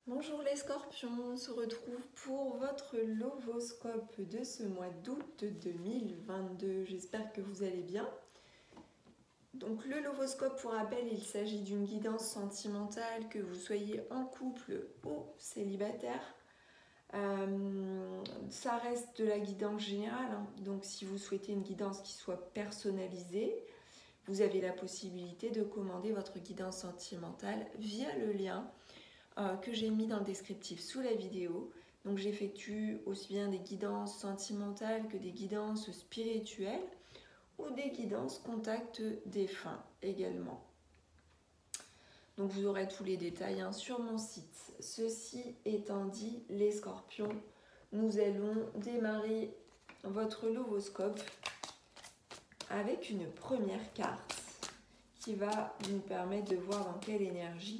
Bonjour les scorpions, on se retrouve pour votre lovoscope de ce mois d'août 2022. J'espère que vous allez bien. Donc le lovoscope, pour rappel, il s'agit d'une guidance sentimentale, que vous soyez en couple ou célibataire. Ça reste de la guidance générale, hein. Donc si vous souhaitez une guidance qui soit personnalisée, vous avez la possibilité de commander votre guidance sentimentale via le lien que j'ai mis dans le descriptif sous la vidéo. Donc j'effectue aussi bien des guidances sentimentales que des guidances spirituelles ou des guidances contact défunt également. Donc vous aurez tous les détails sur mon site. Ceci étant dit, les scorpions, nous allons démarrer votre lovoscope avec une première carte qui va nous permettre de voir dans quelle énergie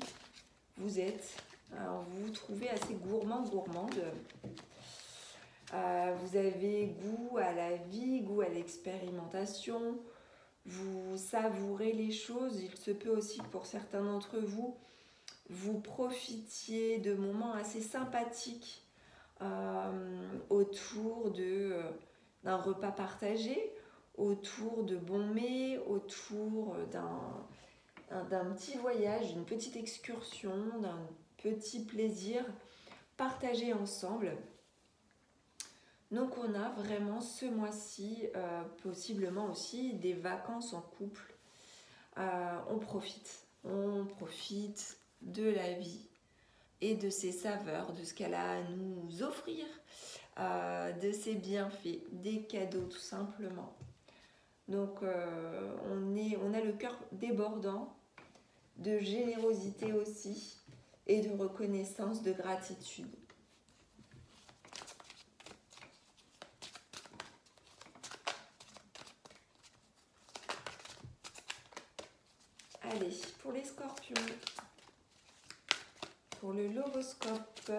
vous êtes. Alors, vous vous trouvez assez gourmande. Vous avez goût à la vie, goût à l'expérimentation. Vous savourez les choses. Il se peut aussi que pour certains d'entre vous, vous profitiez de moments assez sympathiques autour d'un repas partagé, autour de bons mets, autour d'un petit voyage, d'une petite excursion, d'un petit plaisir partagé ensemble. Donc on a vraiment ce mois-ci possiblement aussi des vacances en couple. On profite de la vie et de ses saveurs, de ce qu'elle a à nous offrir, de ses bienfaits, des cadeaux tout simplement. Donc on a le cœur débordant de générosité aussi et de reconnaissance, de gratitude. Allez, pour les scorpions, pour le lovoscope,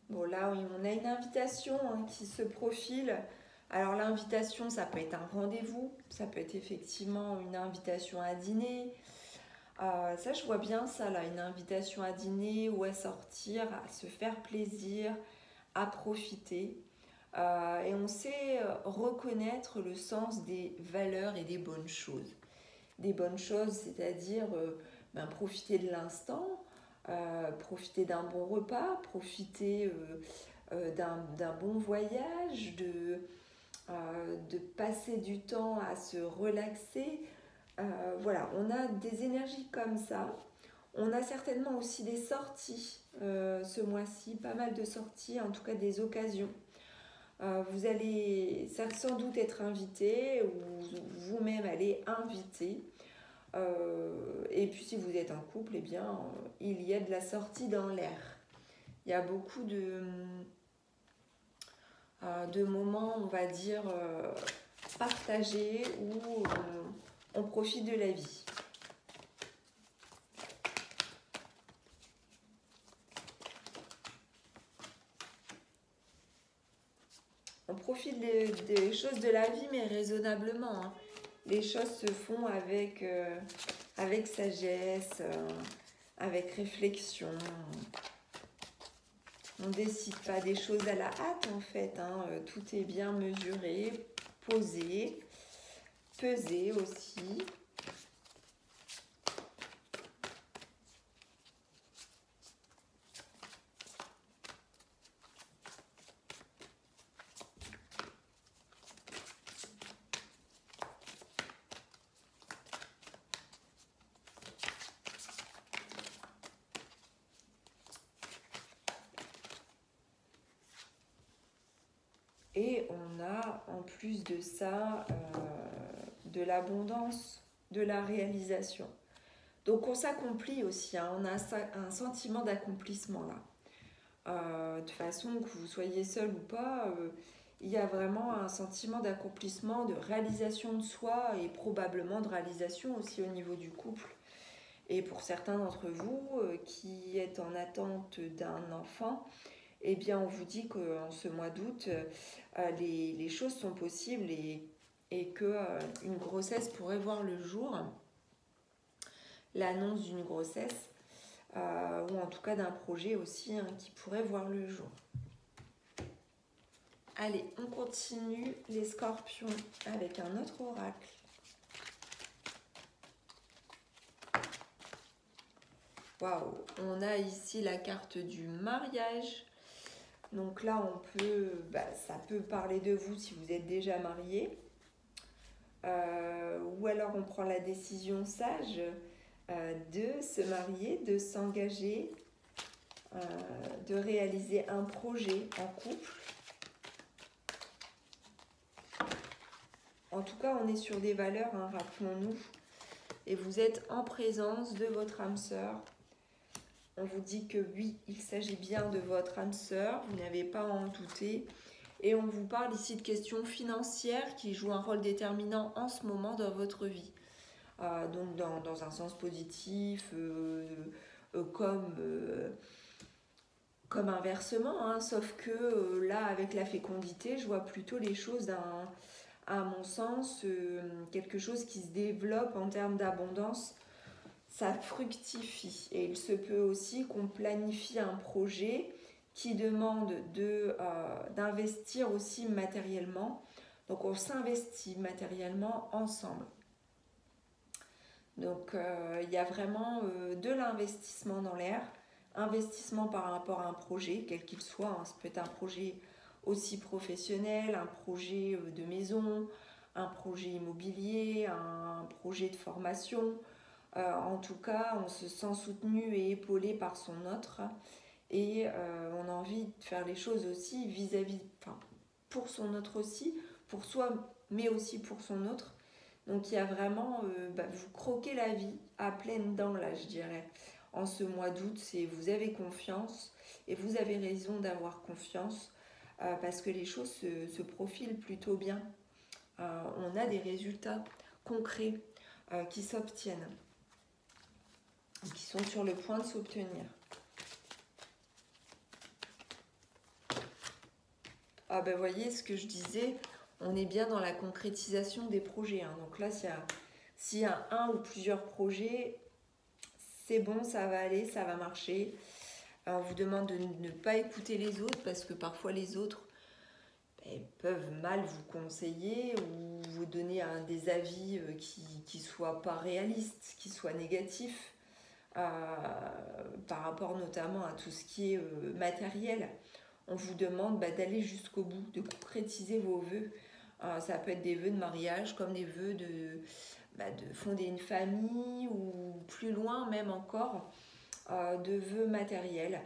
bon là on a une invitation qui se profile. Alors l'invitation, ça peut être un rendez-vous, ça peut être effectivement une invitation à dîner. Ça je vois bien ça là, une invitation à dîner ou à sortir, à se faire plaisir, à profiter. Et on sait reconnaître le sens des valeurs et des bonnes choses. Des bonnes choses, c'est-à-dire profiter de l'instant, profiter d'un bon repas, profiter d'un bon voyage, de passer du temps à se relaxer. Voilà, on a des énergies comme ça. On a certainement aussi des sorties ce mois-ci, pas mal de sorties, en tout cas des occasions. Vous allez sans doute être invité ou vous-même aller inviter. Et puis si vous êtes en couple, eh bien, il y a de la sortie dans l'air. Il y a beaucoup de moments, on va dire, partagés où on profite de la vie. On profite des choses de la vie, mais raisonnablement. Les choses se font avec sagesse, avec réflexion. On ne décide pas des choses à la hâte en fait. Tout est bien mesuré, posé, pesé aussi. Et on a en plus de ça de l'abondance, de la réalisation. Donc on s'accomplit aussi, on a un sentiment d'accomplissement là. De toute façon, que vous soyez seul ou pas, il y a vraiment un sentiment d'accomplissement, de réalisation de soi et probablement de réalisation aussi au niveau du couple. Et pour certains d'entre vous qui êtes en attente d'un enfant, eh bien on vous dit qu'en ce mois d'août, les choses sont possibles et qu'une grossesse pourrait voir le jour, l'annonce d'une grossesse, ou en tout cas d'un projet aussi qui pourrait voir le jour. Allez, on continue les scorpions avec un autre oracle. Waouh, on a ici la carte du mariage. Donc là, ça peut parler de vous si vous êtes déjà marié. Ou alors on prend la décision sage de se marier, de s'engager, de réaliser un projet en couple. En tout cas, on est sur des valeurs, rappelons-nous. Et vous êtes en présence de votre âme sœur. On vous dit que oui, il s'agit bien de votre âme sœur, vous n'avez pas à en douter. Et on vous parle ici de questions financières qui jouent un rôle déterminant en ce moment dans votre vie. Donc dans un sens positif, comme inversement, sauf que là, avec la fécondité, je vois plutôt les choses à mon sens, quelque chose qui se développe en termes d'abondance. Ça fructifie et il se peut aussi qu'on planifie un projet qui demande d'investir aussi matériellement. Donc on s'investit matériellement ensemble. Donc il y a vraiment de l'investissement dans l'air, investissement par rapport à un projet, quel qu'il soit. Ça peut être un projet aussi professionnel, un projet de maison, un projet immobilier, un projet de formation. En tout cas, on se sent soutenu et épaulé par son autre et on a envie de faire les choses aussi pour son autre aussi, pour soi, mais aussi pour son autre. Donc il y a vraiment, vous croquez la vie à pleines dents là, je dirais. En ce mois d'août, vous avez confiance et vous avez raison d'avoir confiance parce que les choses se profilent plutôt bien. On a des résultats concrets qui s'obtiennent, qui sont sur le point de s'obtenir. Voyez ce que je disais, on est bien dans la concrétisation des projets. Donc là, s'il y a un ou plusieurs projets, c'est bon, ça va aller, ça va marcher. On vous demande de ne pas écouter les autres parce que parfois les autres peuvent mal vous conseiller ou vous donner des avis qui ne soient pas réalistes, qui soient négatifs par rapport notamment à tout ce qui est matériel. On vous demande d'aller jusqu'au bout, de concrétiser vos vœux. Ça peut être des vœux de mariage comme des vœux de fonder une famille ou plus loin même encore, de vœux matériels,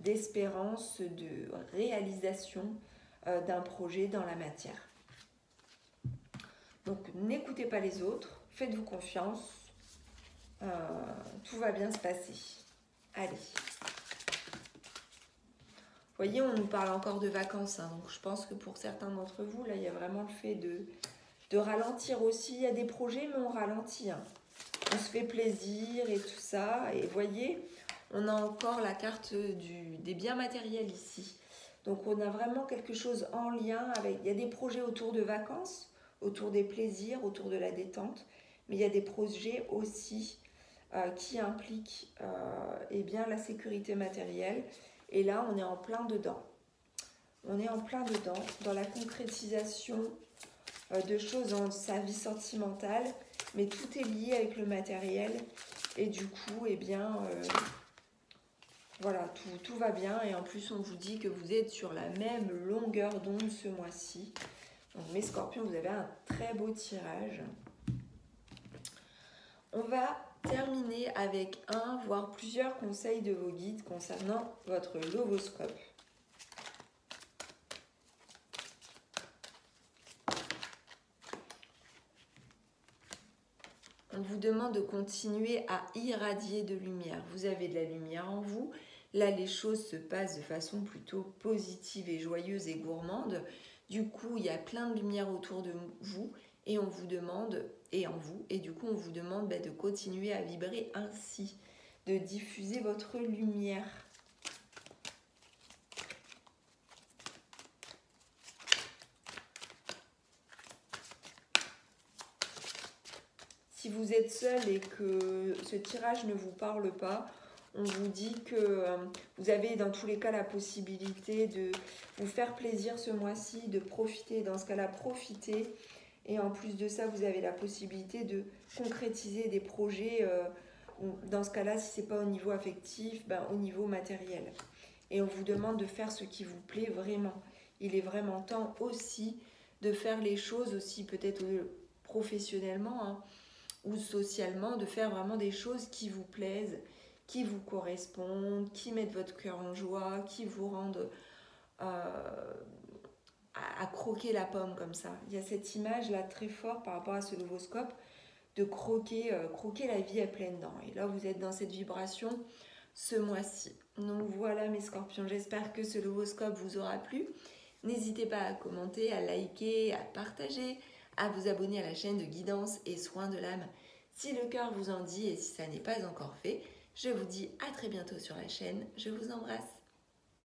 d'espérance, de réalisation d'un projet dans la matière. Donc n'écoutez pas les autres, faites-vous confiance, tout va bien se passer. Allez. Vous voyez, on nous parle encore de vacances, donc je pense que pour certains d'entre vous, là, il y a vraiment le fait de ralentir aussi. Il y a des projets, mais on ralentit. On se fait plaisir et tout ça. Et vous voyez, on a encore la carte des biens matériels ici. Donc on a vraiment quelque chose en lien avec... Il y a des projets autour de vacances, autour des plaisirs, autour de la détente. Mais il y a des projets aussi qui impliquent la sécurité matérielle. Et là, on est en plein dedans. On est en plein dedans dans la concrétisation de choses dans sa vie sentimentale, mais tout est lié avec le matériel. Et du coup, voilà, tout va bien. Et en plus, on vous dit que vous êtes sur la même longueur d'onde ce mois-ci. Donc, mes scorpions, vous avez un très beau tirage. On va terminer avec voire plusieurs conseils de vos guides concernant votre lovoscope. On vous demande de continuer à irradier de lumière. Vous avez de la lumière en vous, Là, les choses se passent de façon plutôt positive et joyeuse et gourmande. Du coup, il y a plein de lumière autour de vous et on vous demande, et en vous, et du coup, on vous demande de continuer à vibrer ainsi, de diffuser votre lumière. Si vous êtes seul et que ce tirage ne vous parle pas, on vous dit que vous avez dans tous les cas la possibilité de vous faire plaisir ce mois-ci, de profiter, dans ce cas-là, profitez. Et en plus de ça, vous avez la possibilité de concrétiser des projets, dans ce cas-là, si ce n'est pas au niveau affectif, au niveau matériel. Et on vous demande de faire ce qui vous plaît vraiment. Il est vraiment temps aussi de faire les choses aussi peut-être professionnellement, hein, ou socialement, de faire vraiment des choses qui vous plaisent, qui vous correspondent, qui mettent votre cœur en joie, qui vous rendent à croquer la pomme comme ça. Il y a cette image-là très forte par rapport à ce lovoscope de croquer la vie à pleines dents. Et là, vous êtes dans cette vibration ce mois-ci. Donc voilà mes scorpions, j'espère que ce lovoscope vous aura plu. N'hésitez pas à commenter, à liker, à partager, à vous abonner à la chaîne de guidance et soins de l'âme si le cœur vous en dit et si ça n'est pas encore fait. Je vous dis à très bientôt sur la chaîne. Je vous embrasse.